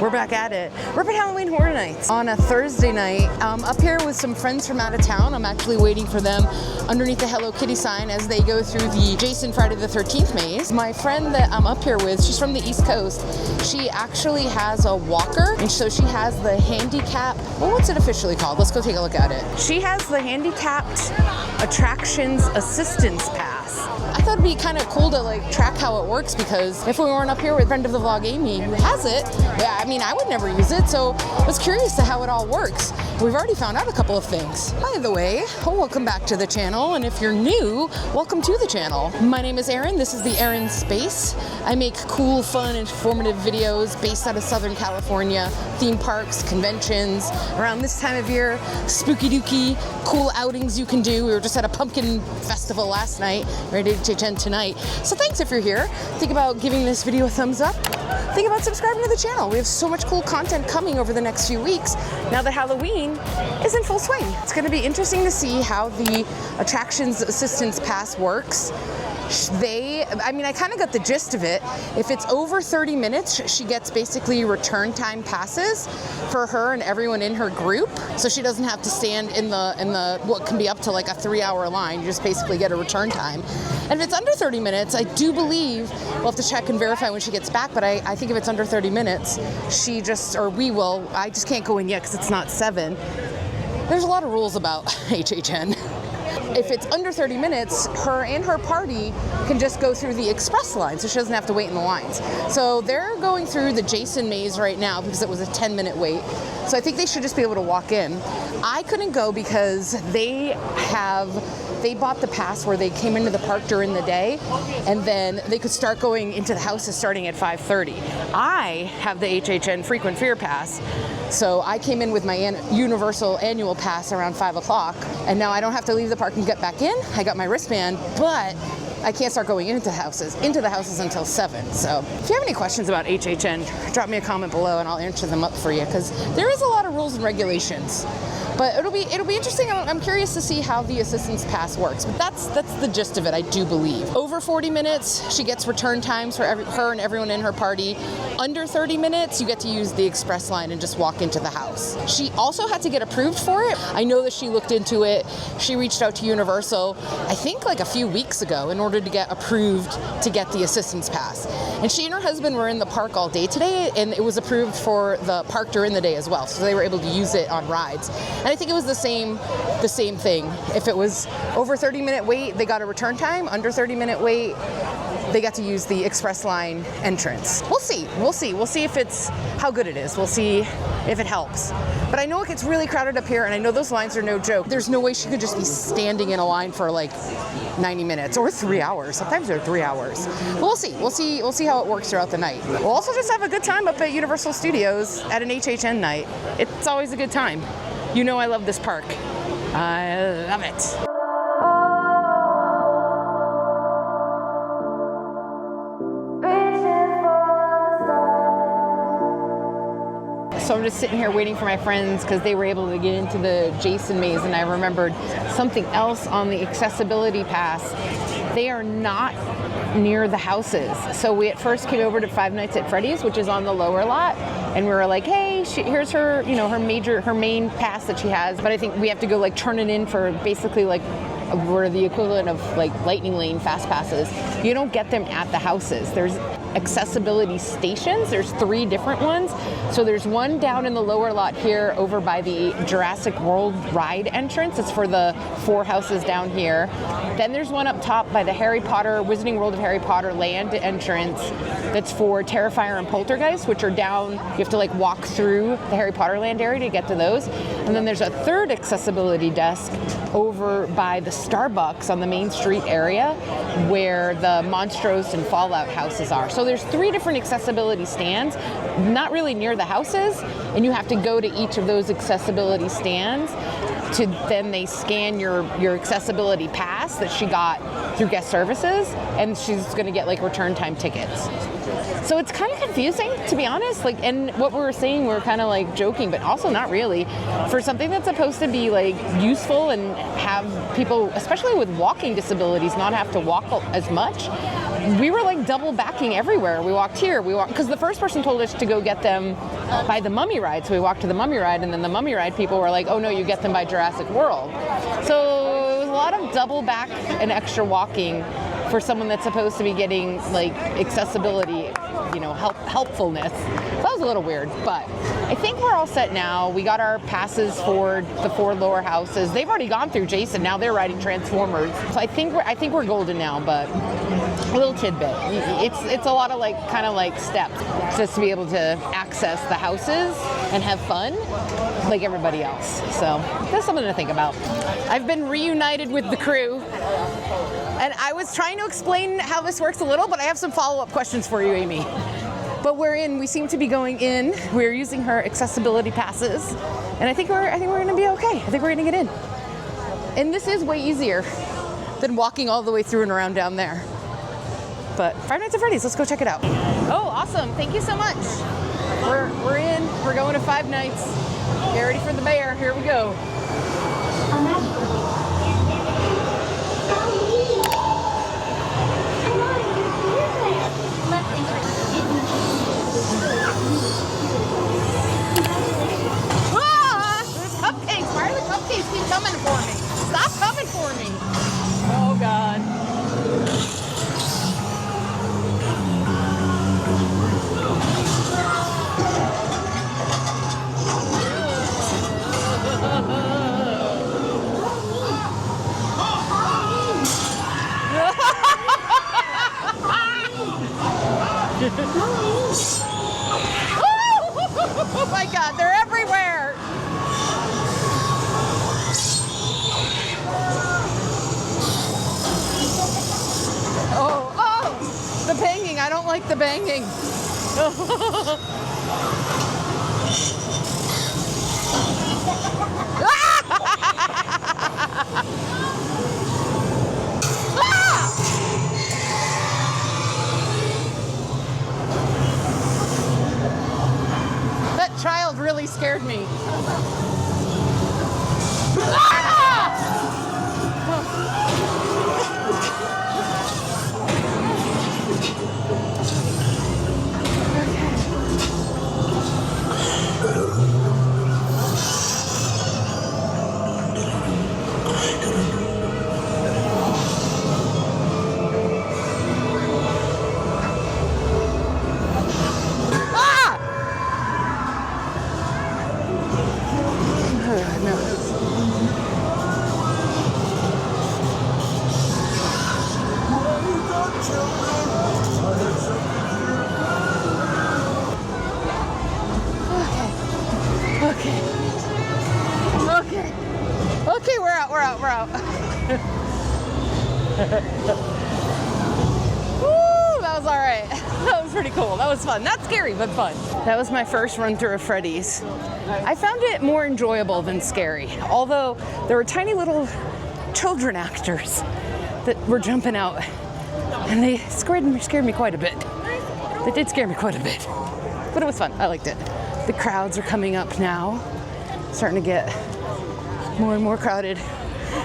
We're back at it. We're at Halloween Horror Nights on a Thursday night. Up here with some friends from out of town. I'm actually waiting for them underneath the Hello Kitty sign as they go through the Jason Friday the 13th maze. My friend that I'm up here with, she's from the East Coast. She actually has a walker, and so she has the handicap, well, what's it officially called? Let's go take a look at it. She has the handicapped attractions assistance pass. I thought it'd be kind of cool to like track how it works, because if we weren't up here with friend of the vlog Amy who has it, yeah, I mean, I would never use it, so I was curious to how it all works. We've already found out a couple of things. By the way, welcome back to the channel, and if you're new, welcome to the channel. My name is Erin. This is the Erin Space. I make cool, fun, informative videos based out of Southern California, theme parks, conventions. Around this time of year, spooky dooky, cool outings you can do. We were just at a pumpkin festival last night, ready to HHN tonight. So thanks if you're here. Think about giving this video a thumbs up. Think about subscribing to the channel. We have so much cool content coming over the next few weeks now that Halloween is in full swing. It's going to be interesting to see how the attractions assistance pass works. I kind of got the gist of it. If it's over 30 minutes, she gets basically return time passes for her and everyone in her group. So she doesn't have to stand in the what can be up to like a 3-hour line. You just basically get a return time. And if it's under 30 minutes, I do believe, we'll have to check and verify when she gets back, but I think if it's under 30 minutes, I just can't go in yet because it's not 7. There's a lot of rules about HHN. If it's under 30 minutes, her and her party can just go through the express line, so she doesn't have to wait in the lines. So they're going through the Jason maze right now because it was a 10-minute wait. So I think they should just be able to walk in. I couldn't go because they bought the pass where they came into the park during the day, and then they could start going into the houses starting at 5:30. I have the HHN frequent fear pass, so I came in with my universal annual pass around 5 o'clock, and now I don't have to leave the park and get back in. I got my wristband, but I can't start going into the houses until 7. So if you have any questions about HHN, drop me a comment below and I'll answer them up for you, because there is a lot of rules and regulations. But it'll be interesting. I'm curious to see how the assistance pass works. But that's the gist of it, I do believe. Over 40 minutes, she gets return times for her and everyone in her party. Under 30 minutes, you get to use the express line and just walk into the house. She also had to get approved for it. I know that she looked into it. She reached out to Universal, I think like a few weeks ago, in order to get approved to get the assistance pass. And she and her husband were in the park all day today, and it was approved for the park during the day as well. So they were able to use it on rides. And I think it was the same thing. If it was over 30-minute wait, they got a return time. Under 30-minute wait, they got to use the express line entrance. We'll see how good it is. We'll see if it helps. But I know it gets really crowded up here, and I know those lines are no joke. There's no way she could just be standing in a line for like 90 minutes or 3 hours. Sometimes they're 3 hours. But we'll see how it works throughout the night. We'll also just have a good time up at Universal Studios at an HHN night. It's always a good time. You know I love this park. I love it. So I'm just sitting here waiting for my friends because they were able to get into the Jason maze, and I remembered something else on the accessibility pass. They are not near the houses. So we at first came over to Five Nights at Freddy's, which is on the lower lot, and we were like, hey, here's her, her main pass that she has, but I think we have to go like turn it in for basically like we're the equivalent of like lightning lane fast passes. You don't get them at the houses. There's accessibility stations. There's 3 different ones. So there's one down in the lower lot here over by the Jurassic World ride entrance. It's for the 4 houses down here. Then there's one up top by the Wizarding World of Harry Potter land entrance that's for Terrifier and Poltergeist, which are down, you have to like walk through the Harry Potter land area to get to those. And then there's a 3rd accessibility desk over by the Starbucks on the Main Street area where the Monstros and Fallout houses are. So there's 3 different accessibility stands, not really near the houses, and you have to go to each of those accessibility stands to then they scan your accessibility pass that she got through guest services, and she's going to get like return time tickets. So it's kind of confusing, to be honest. Like, and what we were saying, we were kind of like joking, but also not really. For something that's supposed to be like useful and have people, especially with walking disabilities, not have to walk as much, we were like double backing everywhere. We walked here, because the first person told us to go get them by the Mummy ride. So we walked to the Mummy ride, and then the Mummy ride people were like, oh no, you get them by Jurassic World. So it was a lot of double back and extra walking for someone that's supposed to be getting like accessibility, helpfulness. So that was a little weird, but I think we're all set now. We got our passes for the 4 lower houses. They've already gone through Jason. Now they're riding Transformers. So I think we're golden now, but a little tidbit. It's a lot of kind of steps just to be able to access the houses and have fun like everybody else. So that's something to think about. I've been reunited with the crew. And I was trying to explain how this works a little, but I have some follow-up questions for you, Amy. But we seem to be going in. We're using her accessibility passes, and I think we're going to be okay. I think we're going to get in. And this is way easier than walking all the way through and around down there. But Five Nights at Freddy's, let's go check it out. Oh, awesome! Thank you so much. We're in. We're going to Five Nights. Get ready for the bear. Here we go. Keep coming for me. Stop coming for me. Oh, God. Oh, my God. They're everywhere. Oh, the banging. I don't like the banging. That child really scared me. Okay, we're out. Woo, that was all right. That was pretty cool. That was fun. Not scary, but fun. That was my first run through of Freddy's. I found it more enjoyable than scary, although there were tiny little children actors that were jumping out, and they scared me quite a bit. They did scare me quite a bit, but it was fun. I liked it. The crowds are coming up now, starting to get more and more crowded.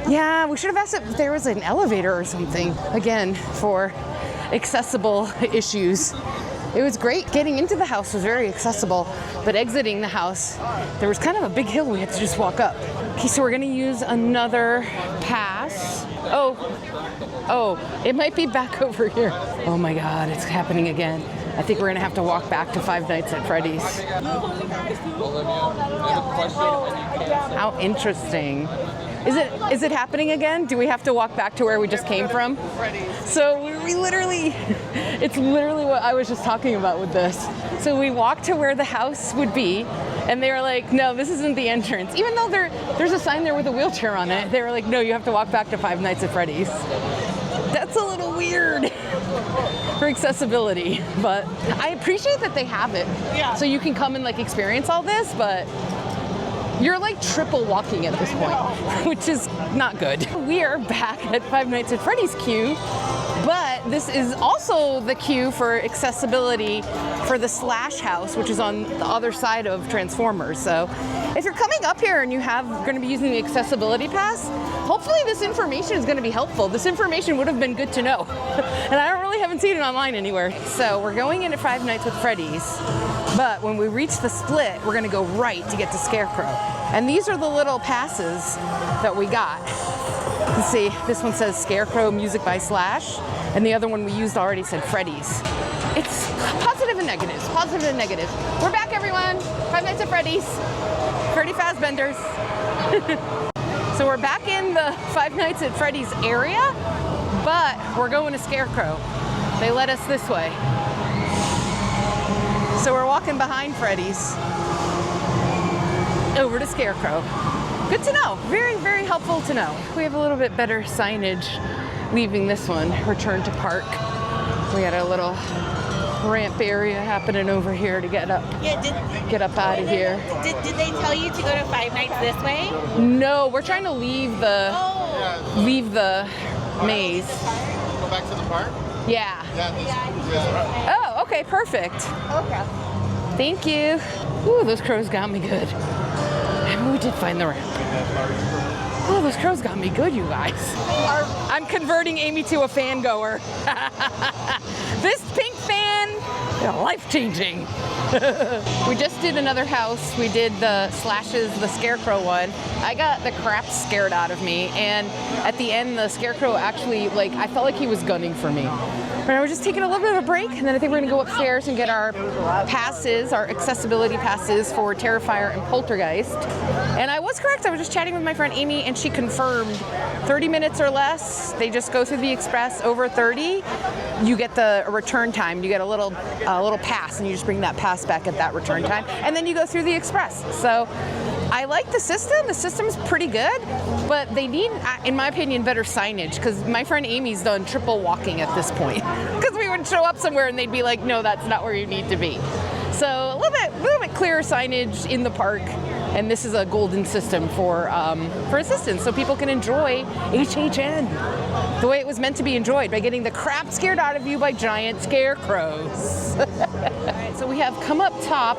Yeah, we should have asked if there was an elevator or something, again, for accessible issues. It was great. Getting into the house was very accessible, but exiting the house, there was kind of a big hill we had to just walk up. Okay, so we're gonna use another pass. Oh, it might be back over here. Oh my God, it's happening again. I think we're gonna have to walk back to Five Nights at Freddy's. How interesting. Is it happening again? Do we have to walk back to where we just came from? So we literally, it's literally what I was just talking about with this. So we walked to where the house would be, and they were like, no, this isn't the entrance. Even though there's a sign there with a wheelchair on it, they were like, no, you have to walk back to Five Nights at Freddy's. That's a little weird for accessibility, but I appreciate that they have it. Yeah. So you can come and experience all this, but you're triple walking at this point, which is not good. We are back at Five Nights at Freddy's queue, but this is also the queue for accessibility for the Slash House, which is on the other side of Transformers. So if you're coming up here and going to be using the accessibility pass, hopefully this information is going to be helpful. This information would have been good to know. And I haven't seen it online anywhere. So we're going in at Five Nights with Freddy's, but when we reach the split, we're going to go right to get to Scarecrow. And these are the little passes that we got. Let's see, this one says Scarecrow Music by Slash, and the other one we used already said Freddy's. It's positive and negatives, positive and negatives. We're back, everyone. Five Nights at Freddy's. Freddy Fazbender's. So we're back in the Five Nights at Freddy's area, but we're going to Scarecrow. They led us this way. So we're walking behind Freddy's over to Scarecrow. Good to know. Very, very helpful to know. We have a little bit better signage leaving this one. Return to park. We got a little ramp area happening over here to get up. Yeah, get up out of here. Did they tell you to go to Five Nights this way? No, we're trying to leave the maze. Go back to the park? Yeah. Oh, okay, perfect. Okay. Thank you. Ooh, those crows got me good. And we did find the ramp. Oh, those crows got me good, you guys. I'm converting Amy to a fan goer. This pink fan, life-changing. We just did another house. We did the Slashes, the Scarecrow one. I got the crap scared out of me, and at the end, the Scarecrow actually, I felt like he was gunning for me. But I was just taking a little bit of a break, and then I think we're gonna go upstairs and get our passes, our accessibility passes for Terrifier and Poltergeist. And I was correct, I was just chatting with my friend Amy, and she confirmed 30 minutes or less. They just go through the express. Over 30, you get the return time. You get a little pass, and you just bring that pass back at that return time, and then you go through the express. So I like the system. The system's pretty good, but they need, in my opinion, better signage, because my friend Amy's done triple walking at this point. Because we would show up somewhere and they'd be like, no, that's not where you need to be. So a little bit clearer signage in the park, and this is a golden system for assistance, so people can enjoy HHN the way it was meant to be enjoyed, by getting the crap scared out of you by giant scarecrows. All right, so we have come up top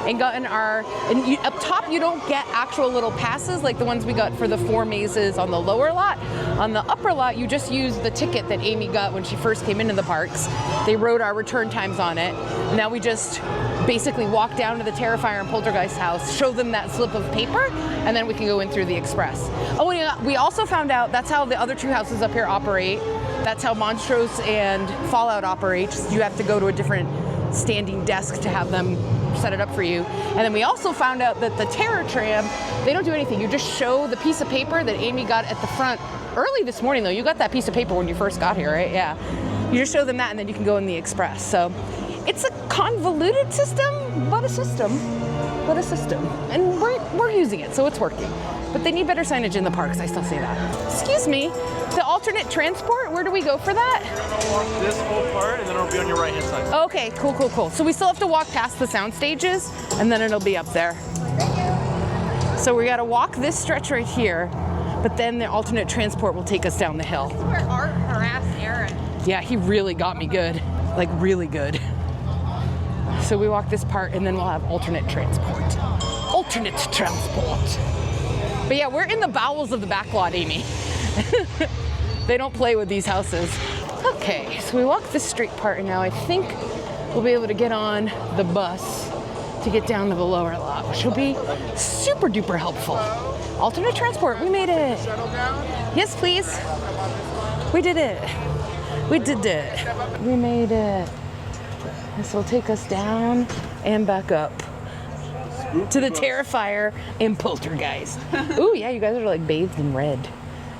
and gotten up top you don't get actual little passes like the ones we got for the 4 mazes on the lower lot. On the upper lot, you just use the ticket that Amy got when she first came into the parks. They wrote our return times on it. Now we just basically walk down to the Terrifier and Poltergeist house, show them that slip of paper, and then we can go in through the express. Oh, and we also found out that's how the other 2 houses up here operate. That's how Monstrose and Fallout operate. Just you have to go to a different standing desk to have them set it up for you. And then we also found out that the Terror Tram, they don't do anything. You just show the piece of paper that Amy got at the front early this morning, though. You got that piece of paper when you first got here, right? Yeah. You just show them that, and then you can go in the express. So it's a convoluted system, but a system. And we're using it, so it's working. But they need better signage in the parks, I still say that. Excuse me, the alternate transport, where do we go for that? You're gonna walk this whole part, and then it'll be on your right-hand side. Okay, cool. So we still have to walk past the sound stages, and then it'll be up there. So we gotta walk this stretch right here, but then the alternate transport will take us down the hill. This is where Art harassed Aaron. Yeah, he really got me good, like really good. So we walk this part, and then we'll have alternate transport. But yeah, we're in the bowels of the backlot, Amy. They don't play with these houses. Okay, so we walk this straight part, and now I think we'll be able to get on the bus to get down to the lower lot, which will be super duper helpful. Alternate transport, we made it. Yes, please. We did it. We made it. This will take us down and back up to the Terrifier and Poltergeist. Ooh, yeah, you guys are like bathed in red.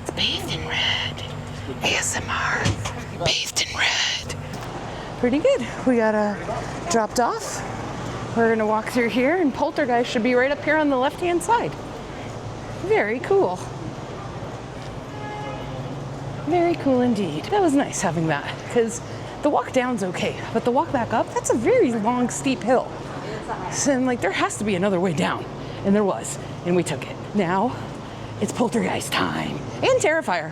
It's bathed in red. ASMR, bathed in red. Pretty good. We got dropped off. We're gonna walk through here, and Poltergeist should be right up here on the left-hand side. Very cool. Very cool indeed. That was nice having that, because the walk down's okay, but the walk back up, that's a very long, steep hill. So I'm like, there has to be another way down. And there was, and we took it. Now, it's Poltergeist time. And Terrifier.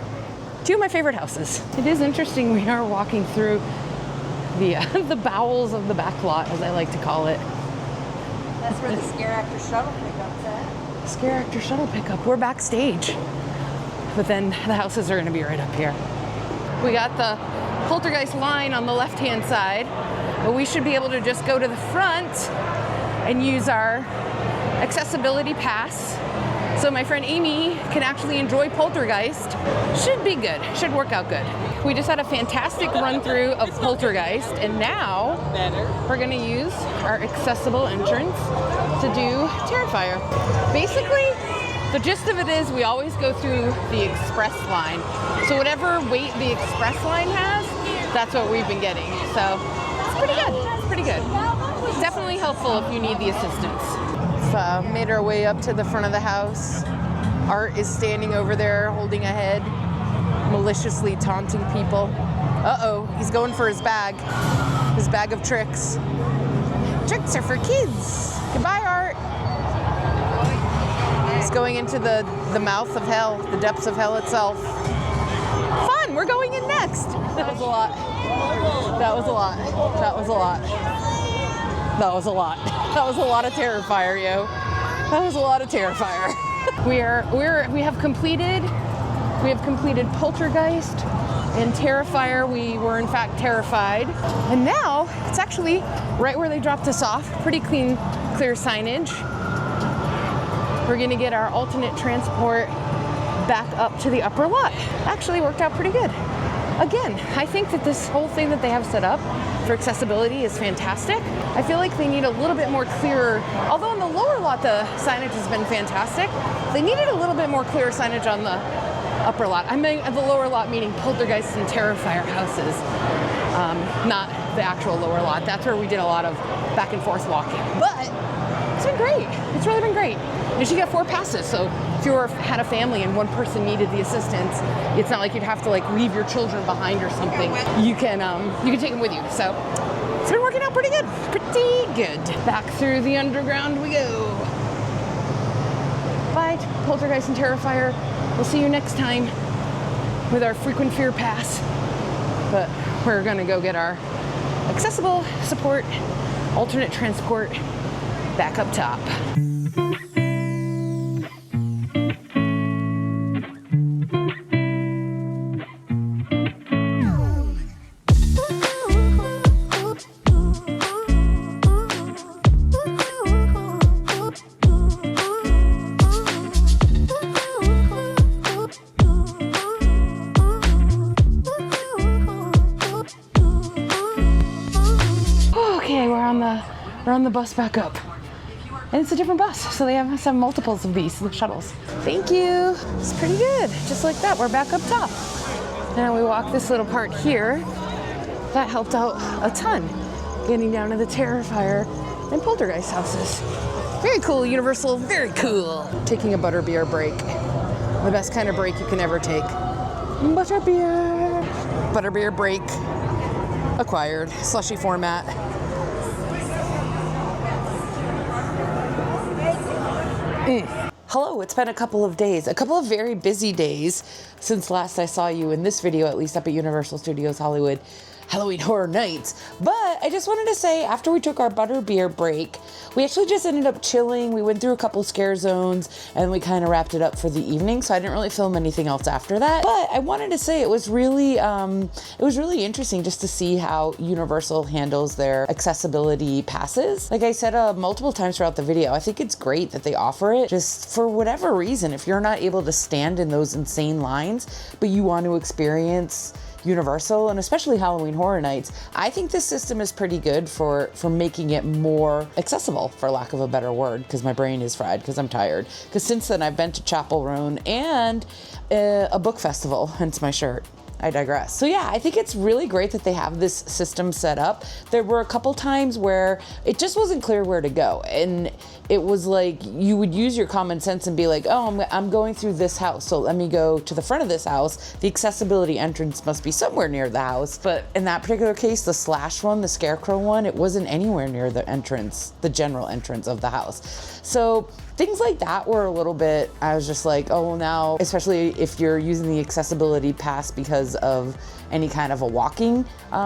Two of my favorite houses. It is interesting, we are walking through the bowels of the back lot, as I like to call it. That's where the Scare Actor shuttle pickup's at. Scare Actor shuttle pickup. We're backstage. But then the houses are gonna be right up here. We got the Poltergeist line on the left-hand side, but we should be able to just go to the front and use our accessibility pass. So my friend Amy can actually enjoy Poltergeist. Should be good, should work out good. We just had a fantastic run through of Poltergeist, and now we're gonna use our accessible entrance to do Terrifier. Basically, the gist of it is we always go through the express line. So whatever weight the express line has, that's what we've been getting. So it's pretty good, it's pretty good. Definitely helpful if you need the assistance. We've made our way up to the front of the house. Art is standing over there holding a head, maliciously taunting people. Uh-oh, he's going for his bag of tricks. Tricks are for kids. Goodbye, Art. He's going into the mouth of hell, the depths of hell itself. Fun, we're going in next. That was a lot. That was a lot. That was a lot. That was a lot. That was a lot of Terrifier, yo. That was a lot of Terrifier. We have completed Poltergeist and Terrifier. We were in fact terrified. And now it's actually right where they dropped us off. Pretty clear signage. We're gonna get our alternate transport back up to the upper lot. Actually worked out pretty good. Again, I think that this whole thing that they have set up for accessibility is fantastic. I feel like they need a little bit more clearer, although in the lower lot the signage has been fantastic, they needed a little bit more clear signage on the upper lot. I mean the lower lot meaning Poltergeist and Terrifier houses, not the actual lower lot. That's where we did a lot of back and forth walking. But it's been great. It's really been great. And you get 4 passes, so if you had a family and one person needed the assistance, it's not like you'd have to like leave your children behind or something. You can take them with you. So it's been working out pretty good. Pretty good. Back through the underground we go. Bye, Poltergeist and Terrifier. We'll see you next time with our frequent fear pass. But we're gonna go get our accessible support, alternate transport back up top. We're on the bus back up. And it's a different bus, so they have some multiples of these, the shuttles. Thank you. It's pretty good. Just like that, we're back up top. Now we walk this little part here. That helped out a ton, getting down to the Terrifier and Poltergeist houses. Very cool, Universal, very cool. Taking a butterbeer break. The best kind of break you can ever take. Butterbeer. Butterbeer break. Acquired. Slushy format. Hello, it's been a couple of days, a couple of very busy days since last I saw you in this video, at least up at Universal Studios Hollywood Halloween Horror Nights. But I just wanted to say, after we took our butterbeer break, we actually just ended up chilling. We went through a couple scare zones and we kind of wrapped it up for the evening. So I didn't really film anything else after that. But I wanted to say it was really interesting just to see how Universal handles their accessibility passes. Like I said multiple times throughout the video, I think it's great that they offer it just for whatever reason. If you're not able to stand in those insane lines, but you want to experience Universal and especially Halloween Horror Nights, I think this system is pretty good for making it more accessible, for lack of a better word, because my brain is fried because I'm tired. Because since then I've been to Chapel Roan and a book festival, hence my shirt. I digress. So yeah, I think it's really great that they have this system set up. There were a couple times where it just wasn't clear where to go. And it was like, you would use your common sense and be like, oh, I'm going through this house, so let me go to the front of this house. The accessibility entrance must be somewhere near the house. But in that particular case, the slash one, the scarecrow one, it wasn't anywhere near the entrance, the general entrance of the house. So things like that were a little bit, I was just like, oh, well now, especially if you're using the accessibility pass because of any kind of a walking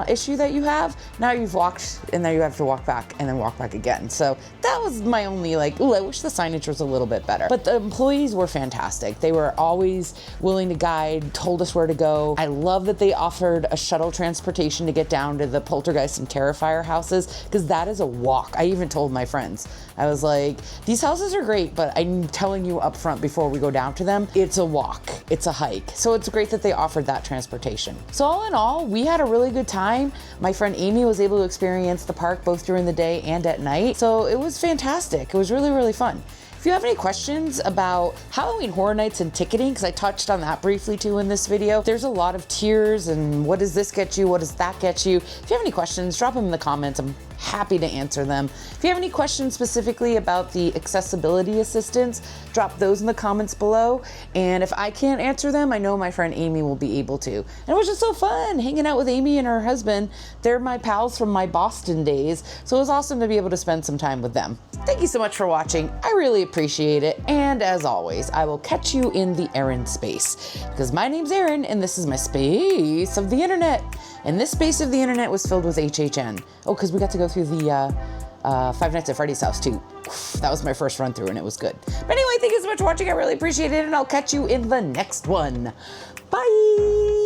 issue that you have, now you've walked and then you have to walk back and then walk back again. So that was my only like, ooh, I wish the signage was a little bit better. But the employees were fantastic. They were always willing to guide, told us where to go. I love that they offered a shuttle transportation to get down to the Poltergeist and Terrifier houses, because that is a walk. I even told my friends, I was like, these houses are great, but I'm telling you up front before we go down to them, it's a walk, it's a hike. So it's great that they offered that transportation. So all in all, we had a really good time. My friend Amy was able to experience the park both during the day and at night. So it was fantastic. It was really, really fun. If you have any questions about Halloween Horror Nights and ticketing, because I touched on that briefly too in this video, there's a lot of tiers and what does this get you, what does that get you? If you have any questions, drop them in the comments. I'm happy to answer them. If you have any questions specifically about the accessibility assistance, drop those in the comments below. And if I can't answer them, I know my friend Amy will be able to. And it was just so fun hanging out with Amy and her husband. They're my pals from my Boston days, so it was awesome to be able to spend some time with them. Thank you so much for watching. I really appreciate it. And as always, I will catch you in the Erin space, because my name's Erin and this is my space of the internet. And this space of the internet was filled with HHN. Oh, because we got to go through the Five Nights at Freddy's house too. That was my first run through and it was good. But anyway, thank you so much for watching. I really appreciate it, and I'll catch you in the next one. Bye.